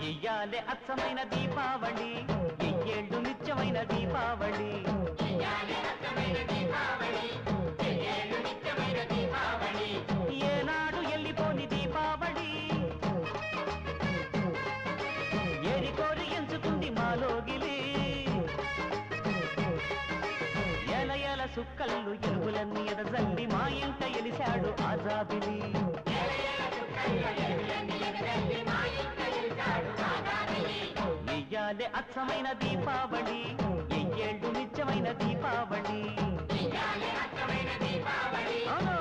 ఇయ్యాలే అచ్చమైన దీపావళి ఎయ్యేళ్ళు నిత్యమైన దీపావళి ఏనాడు ఎల్లిపోని దీపావళి ఏరి కోరి ఎంచుకుంది మాలోగిలి ఎల ఎల సుక్కళ్ళు ఎలుగులన్నీ ఎదజల్లి మా ఇంట ఎలిశాడు ఆజాబిలి ఇయ్యాలే అచ్చమైన దీపావళి ఎయ్యేళ్ళు నిత్యమైన దీపావళి అవును